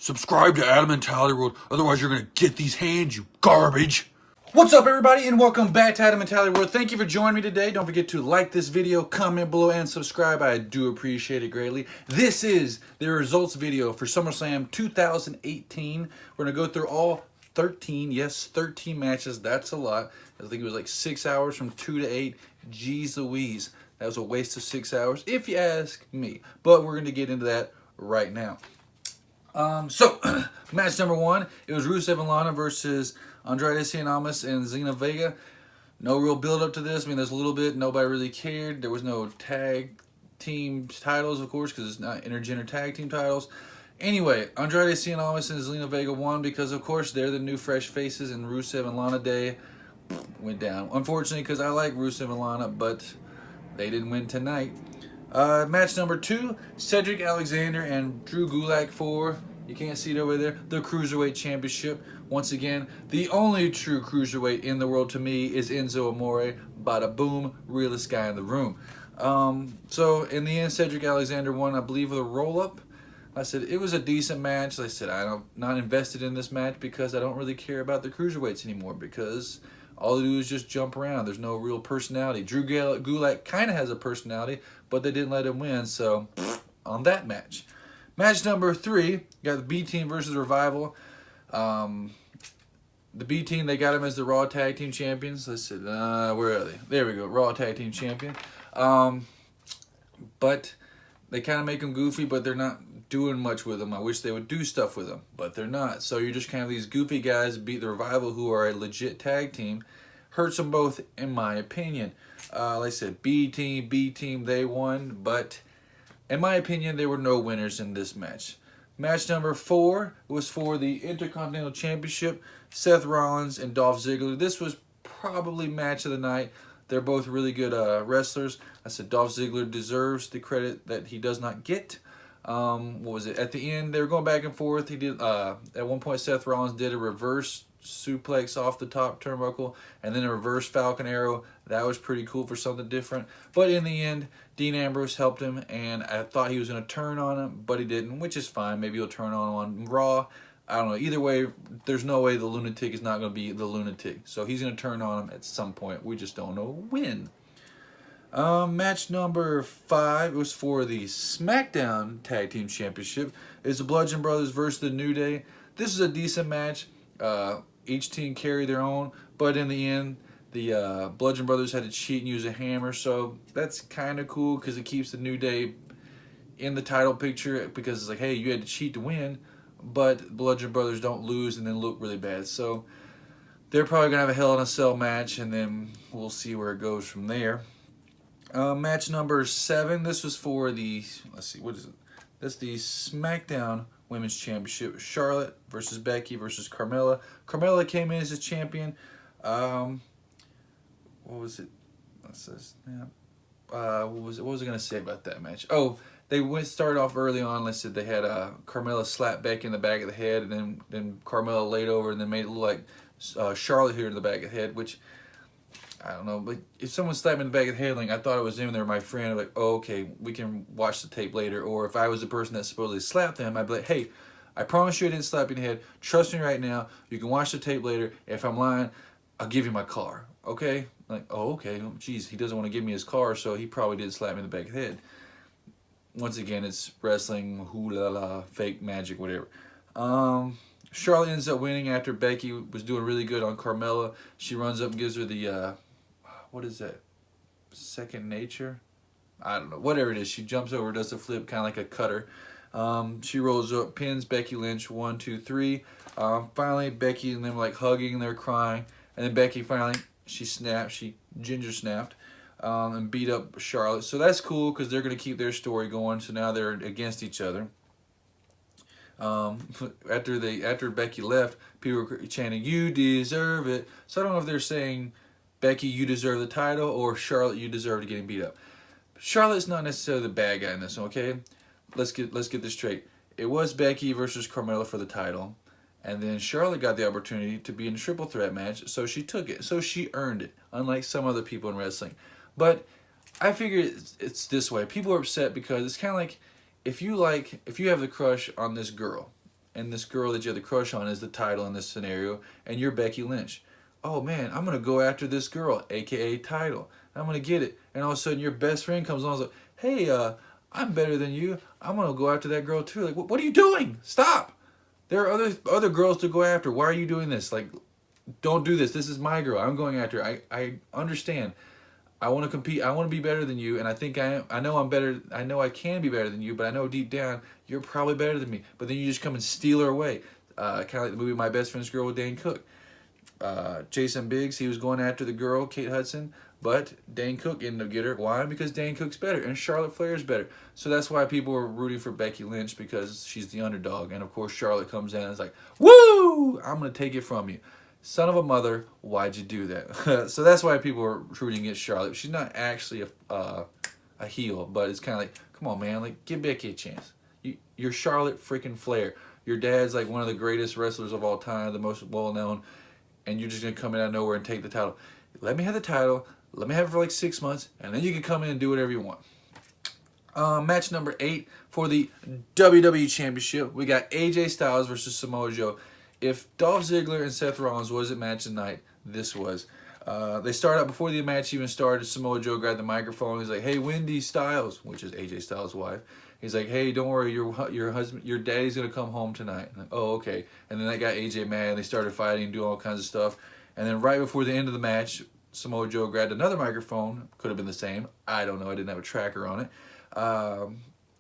Subscribe to Adam Mentality World, otherwise you're gonna get these hands, you garbage. What's up, everybody, and welcome back to Adam Mentality World. Thank you for joining me today. Don't forget to like this video, comment below, and subscribe. I do appreciate it greatly. This is the results video for SummerSlam 2018. We're gonna go through all 13, yes, 13 matches. That's a lot. I think it was like 6 hours from 2 to 8. Jeez Louise. That was a waste of 6 hours, if you ask me. But we're gonna get into that right now. Match number one, it was Rusev and Lana versus Andrade Cien and Zelina Vega. No real build up to this. I mean, there's a little bit. Nobody really cared. There was no tag team titles, of course, because it's not intergender tag team titles. Anyway, Andrade Cien and Zelina Vega won because, of course, they're the new fresh faces, and Rusev and Lana Day went down. Unfortunately, because I like Rusev and Lana, but they didn't win tonight. Match number two, Cedric Alexander and Drew Gulak for, you can't see it over there, the Cruiserweight Championship. Once again, the only true Cruiserweight in the world to me is Enzo Amore. Bada boom, realest guy in the room. So in the end, Cedric Alexander won, I believe, with a roll-up. I said it was a decent match. I said I'm not invested in this match because I don't really care about the Cruiserweights anymore, because all they do is just jump around. There's no real personality. Drew Gulak kind of has a personality, but they didn't let him win, so on that match. Match number three, got the B Team versus Revival. The B Team, they got him as the Raw Tag Team Champions. I said, where are they? There we go, Raw Tag Team Champion. But they kind of make him goofy, but they're not doing much with him. I wish they would do stuff with him, but they're not. So you're just kind of these goofy guys beat the Revival, who are a legit tag team. Hurts them both, in my opinion. Like I said, B Team, they won, but in my opinion, there were no winners in this match. Match number four was for the Intercontinental Championship, Seth Rollins and Dolph Ziggler. This was probably match of the night. They're both really good wrestlers. I said Dolph Ziggler deserves the credit that he does not get. What was it? At the end, they were going back and forth. He did at one point, Seth Rollins did a reverse suplex off the top turnbuckle and then a reverse Falcon Arrow. That was pretty cool for something different. But in the end, Dean Ambrose helped him, and I thought he was going to turn on him, but he didn't, which is fine. Maybe he'll turn on Raw. I don't know. Either way, there's no way the lunatic is not going to be the lunatic. So he's going to turn on him at some point. We just don't know when. Match number five was for the SmackDown Tag Team Championship. It's the Bludgeon Brothers versus the New Day. This is a decent match. Each team carried their own, but in the end, the Bludgeon Brothers had to cheat and use a hammer, so that's kind of cool because it keeps the New Day in the title picture, because it's like, hey, you had to cheat to win, but Bludgeon Brothers don't lose and then look really bad. So they're probably going to have a Hell in a Cell match, and then we'll see where it goes from there. Match number seven, this was for the, let's see, what is it? That's the SmackDown Women's Championship. Charlotte versus Becky versus Carmella. Carmella came in as a champion. What was it? What was I gonna say about that match? Oh, they started off early on. Let's say they had Carmella slap Becky in the back of the head, and then Carmella laid over and then made it look like Charlotte here in the back of the head, which I don't know, but if someone slapped me in the back of the head, like I thought it was them, they're my friend, I'm like, oh, okay, we can watch the tape later. Or if I was the person that supposedly slapped them, I'd be like, hey, I promise you I didn't slap you in the head. Trust me right now. You can watch the tape later. If I'm lying, I'll give you my car. Okay? Like, oh, okay. Geez, he doesn't want to give me his car, so he probably did slap me in the back of the head. Once again, it's wrestling, hoo-la-la, fake magic, whatever. Charlotte ends up winning after Becky was doing really good on Carmella. She runs up and gives her the, what is that? Second nature? I don't know. Whatever it is. She jumps over, does a flip, kind of like a cutter. She rolls up, pins Becky Lynch, 1, 2, 3. Finally, Becky and them like hugging, they're crying. And then Becky finally, she snapped, she ginger snapped, and beat up Charlotte. So that's cool because they're going to keep their story going. So now they're against each other. After Becky left, people were chanting, "You deserve it." So I don't know if they're saying, Becky, you deserve the title, or Charlotte, you deserve to getting beat up. Charlotte's not necessarily the bad guy in this, okay? Let's get this straight. It was Becky versus Carmella for the title, and then Charlotte got the opportunity to be in a triple threat match, so she took it. So she earned it, unlike some other people in wrestling. But I figure it's this way. People are upset because it's kind of like if you have the crush on this girl, and this girl that you have the crush on is the title in this scenario, and you're Becky Lynch. Oh man, I'm gonna go after this girl, aka title. I'm gonna get it, and all of a sudden your best friend comes along and is like, hey, I'm better than you. I'm gonna go after that girl too. Like, what are you doing? Stop! There are other girls to go after. Why are you doing this? Like, don't do this. This is my girl. I'm going after her. I understand. I want to compete. I want to be better than you, and I think I am. I know I'm better. I know I can be better than you, but I know deep down you're probably better than me. But then you just come and steal her away. Kind of like the movie My Best Friend's Girl with Dane Cook. Jason Biggs, he was going after the girl, Kate Hudson, but Dane Cook ended up getting her. Why? Because Dane Cook's better, and Charlotte Flair's better. So that's why people were rooting for Becky Lynch, because she's the underdog. And of course, Charlotte comes in and is like, woo! I'm going to take it from you. Son of a mother, why'd you do that? So that's why people were rooting against Charlotte. She's not actually a heel, but it's kind of like, come on, man, like, give Becky a chance. You're Charlotte freaking Flair. Your dad's like one of the greatest wrestlers of all time, the most well-known, and you're just going to come in out of nowhere and take the title. Let me have the title. Let me have it for like 6 months, and then you can come in and do whatever you want. Match number 8 for the WWE Championship. We got AJ Styles versus Samoa Joe. If Dolph Ziggler and Seth Rollins wasn't match of the night, this was. They started out before the match even started. Samoa Joe grabbed the microphone. He's like, "Hey, Wendy Styles," which is AJ Styles' wife. He's like, "Hey, don't worry, your husband, your daddy's gonna come home tonight." I'm like, oh, okay. And then that got AJ mad, and they started fighting and doing all kinds of stuff. And then right before the end of the match, Samoa Joe grabbed another microphone. Could have been the same. I don't know. I didn't have a tracker on it.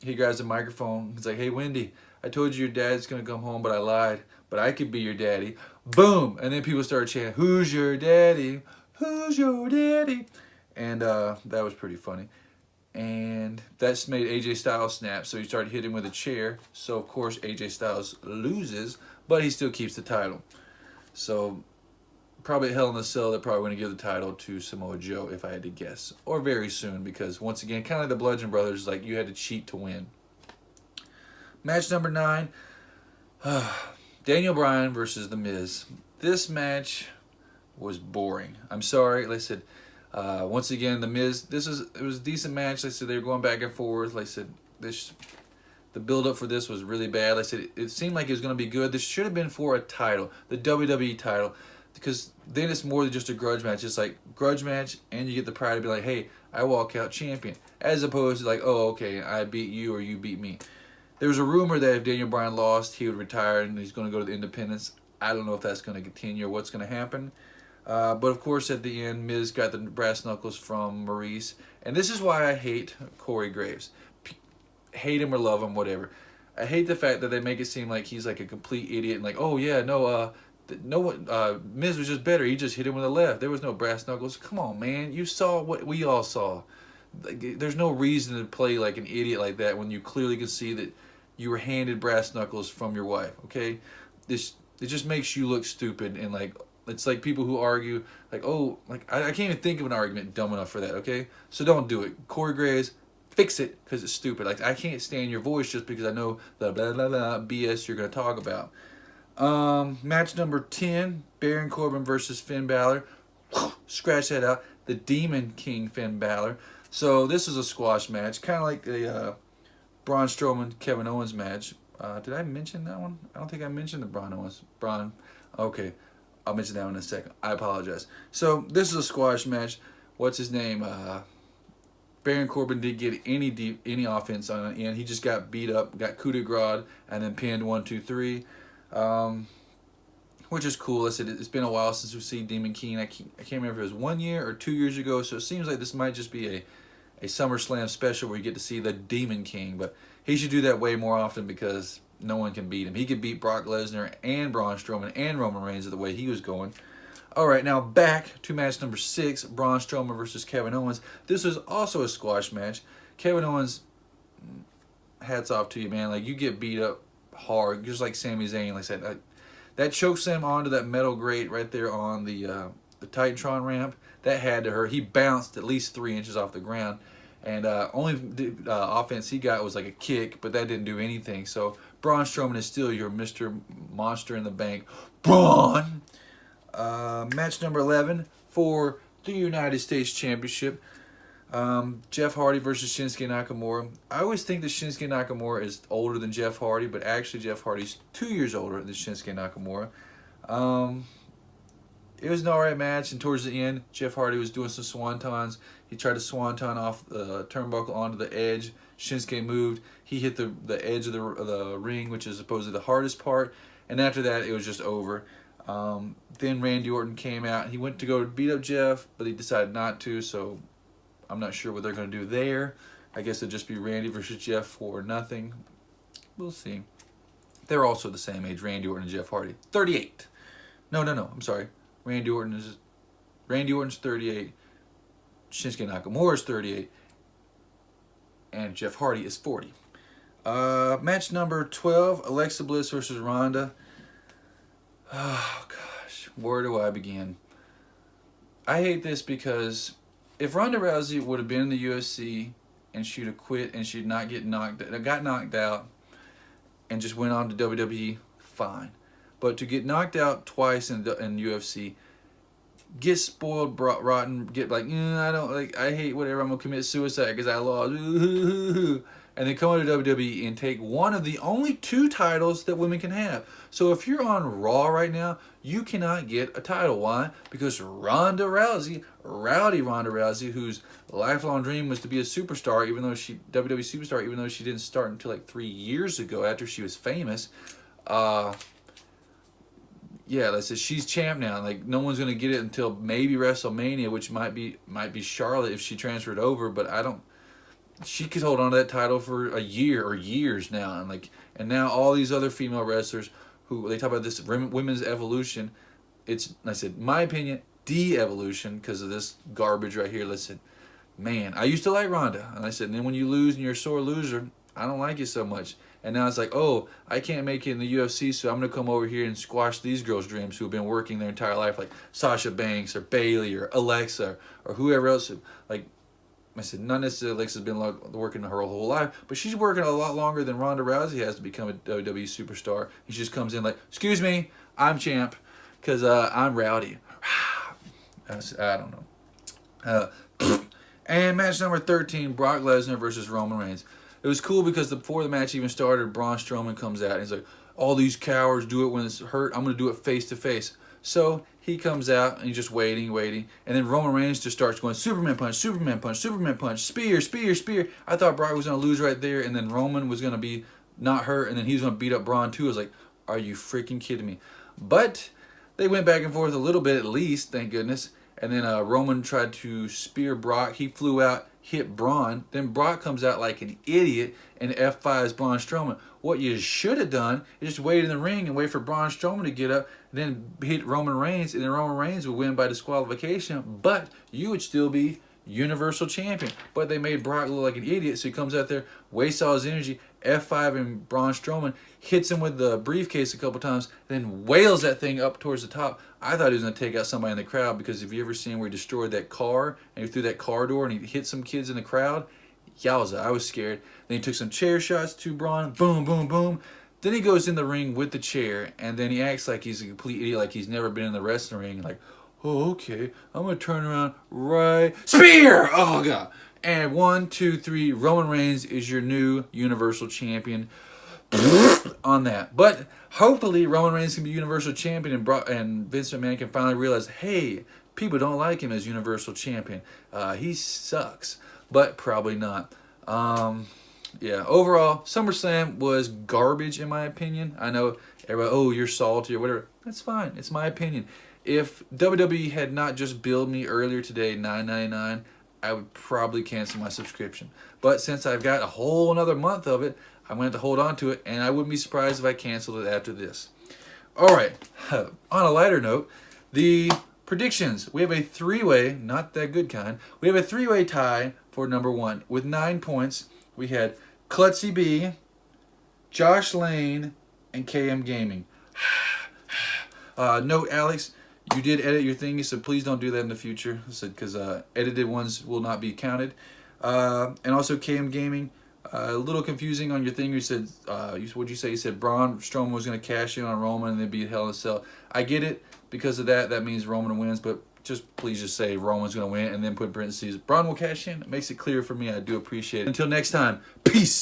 He grabs the microphone. He's like, "Hey, Wendy, I told you your dad's gonna come home, but I lied. But I could be your daddy." Boom! And then people started chanting, "Who's your daddy? Who's your daddy?" And that was pretty funny. And that's made AJ Styles snap, so he started hitting with a chair. So, of course, AJ Styles loses, but he still keeps the title. So, probably at Hell in a Cell, they're probably going to give the title to Samoa Joe, if I had to guess. Or very soon, because, once again, kind of like the Bludgeon Brothers, like, you had to cheat to win. Match number 9. Daniel Bryan versus The Miz. This match was boring. I'm sorry. Like I said, once again, The Miz, it was a decent match. Like I said, they were going back and forth. Like I said, the build-up for this was really bad. Like I said, it seemed like it was going to be good. This should have been for a title, the WWE title, because then it's more than just a grudge match. It's like grudge match, and you get the pride to be like, "Hey, I walk out champion," as opposed to like, "Oh, okay, I beat you or you beat me." There was a rumor that if Daniel Bryan lost, he would retire and he's going to go to the Independents. I don't know if that's going to continue or what's going to happen. But, of course, at the end, Miz got the brass knuckles from Maurice. And this is why I hate Corey Graves. Hate him or love him, whatever. I hate the fact that they make it seem like he's like a complete idiot and like, "Oh, yeah, no one, Miz was just better. He just hit him with a left. There was no brass knuckles." Come on, man. You saw what we all saw. Like, there's no reason to play like an idiot like that when you clearly can see that you were handed brass knuckles from your wife, okay? It just makes you look stupid, and like, it's like people who argue, like, oh, like, I can't even think of an argument dumb enough for that, okay? So don't do it. Corey Graves, fix it, because it's stupid. Like, I can't stand your voice just because I know the blah, blah, blah BS you're going to talk about. Match number 10, Baron Corbin versus Finn Balor. Scratch that out. The Demon King Finn Balor. So this is a squash match, kind of like the Braun Strowman Kevin Owens match. Did I mention that one? I don't think I mentioned the Braun Owens. Okay, I'll mention that one in a second. I apologize. So this is a squash match. What's his name? Baron Corbin didn't get any offense on the end. He just got beat up, got coup de grace, and then pinned 1, 2, 3. Which is cool. I said it's been a while since we've seen Demon King. I can't remember if it was 1 year or 2 years ago. So it seems like this might just be a SummerSlam special where you get to see the Demon King. But he should do that way more often because no one can beat him. He could beat Brock Lesnar and Braun Strowman and Roman Reigns the way he was going. All right, now back to match number 6, Braun Strowman versus Kevin Owens. This was also a squash match. Kevin Owens, hats off to you, man. Like, you get beat up hard, just like Sami Zayn. Like I said, that chokeslam onto that metal grate right there on the Titantron ramp. That had to hurt. He bounced at least 3 inches off the ground. And only offense he got was like a kick, but that didn't do anything. So Braun Strowman is still your Mr. Monster in the Bank. Braun! Match number 11 for the United States Championship. Jeff Hardy versus Shinsuke Nakamura. I always think that Shinsuke Nakamura is older than Jeff Hardy, but actually Jeff Hardy's 2 years older than Shinsuke Nakamura. It was an alright match, and towards the end, Jeff Hardy was doing some swantons. He tried to swanton off the turnbuckle onto the edge. Shinsuke moved. He hit the edge of the ring, which is supposedly the hardest part. And after that, it was just over. Then Randy Orton came out. He went to go beat up Jeff, but he decided not to, so I'm not sure what they're going to do there. I guess it'd just be Randy versus Jeff for nothing. We'll see. They're also the same age, Randy Orton and Jeff Hardy. 38. No, I'm sorry. Randy Orton's 38. Shinsuke Nakamura is 38. And Jeff Hardy is 40. Match number 12, Alexa Bliss versus Ronda. Oh, gosh. Where do I begin? I hate this because if Ronda Rousey would have been in the UFC and she'd have quit and she'd not got knocked out and just went on to WWE, fine. But to get knocked out twice in UFC, get spoiled, rotten, get like, I hate whatever, I'm going to commit suicide because I lost. And then come to WWE and take one of the only 2 titles that women can have. So if you're on Raw right now, you cannot get a title. Why? Because Ronda Rousey, rowdy Ronda Rousey, whose lifelong dream was to be a superstar, WWE superstar, even though she didn't start until like 3 years ago after she was famous. Yeah, let's say she's champ now. Like, no one's gonna get it until maybe WrestleMania, which might be Charlotte if she transferred over. But I don't. She could hold on to that title for a year or years now, and now all these other female wrestlers who they talk about this women's evolution. It's, like I said, my opinion, de-evolution because of this garbage right here. Listen, man, I used to like Ronda, and I said, and then when you lose and you're a sore loser, I don't like you so much. And now it's like, oh, I can't make it in the UFC, so I'm going to come over here and squash these girls' dreams who have been working their entire life, like Sasha Banks or Bayley or Alexa or whoever else. Like I said, not necessarily Alexa's been working her whole life, but she's working a lot longer than Ronda Rousey has to become a WWE superstar. He just comes in like, excuse me, I'm champ, because I'm rowdy. I don't know. And match number 13, Brock Lesnar versus Roman Reigns. It was cool because before the match even started, Braun Strowman comes out and he's like, all these cowards do it when it's hurt. I'm going to do it face to face. So he comes out and he's just waiting. And then Roman Reigns just starts going, Superman punch, Superman punch, Superman punch, spear. I thought Brock was going to lose right there. And then Roman was going to be not hurt. And then he was going to beat up Braun too. I was like, are you freaking kidding me? But they went back and forth a little bit at least, thank goodness. And then Roman tried to spear Brock. He flew out, hit Braun. Then Brock comes out like an idiot and F5s Braun Strowman. What you should have done is just wait in the ring and wait for Braun Strowman to get up, and then hit Roman Reigns, and then Roman Reigns would win by disqualification, but you would still be Universal Champion. But they made Brock look like an idiot, so he comes out there, wastes all his energy, F5 and Braun Strowman, hits him with the briefcase a couple times, then wails that thing up towards the top. I thought he was going to take out somebody in the crowd, because have you ever seen where he destroyed that car, and he threw that car door, and he hit some kids in the crowd? Yowza, I was scared. Then he took some chair shots to Braun, boom, boom, boom. Then he goes in the ring with the chair, and then he acts like he's a complete idiot, like he's never been in the wrestling ring, like, oh, okay, I'm going to turn around right, spear! Oh, God. And 1, 2, 3, Roman Reigns is your new Universal Champion on that. But hopefully Roman Reigns can be Universal Champion, and Vince McMahon can finally realize, hey, people don't like him as Universal Champion. He sucks. But probably not. Yeah, overall, SummerSlam was garbage in my opinion. I know everybody, oh, you're salty or whatever. That's fine. It's my opinion. If WWE had not just billed me earlier today $9.99, I would probably cancel my subscription. But since I've got a whole another month of it, I'm going to have to hold on to it, and I wouldn't be surprised if I canceled it after this. All right, on a lighter note, the predictions. We have a three-way, not that good kind, we have a three-way tie for number 1. With 9 points, we had Klutzy B, Josh Lane, and KM Gaming. Note, Alex, you did edit your thingy, so please don't do that in the future, because edited ones will not be counted. And also KM Gaming, a little confusing on your thing. You said, what'd you say? You said Braun Strowman was going to cash in on Roman and then be Hell in a Cell. I get it. Because of that, that means Roman wins, but please just say Roman's going to win and then put parentheses, Braun will cash in. It makes it clear for me. I do appreciate it. Until next time, peace.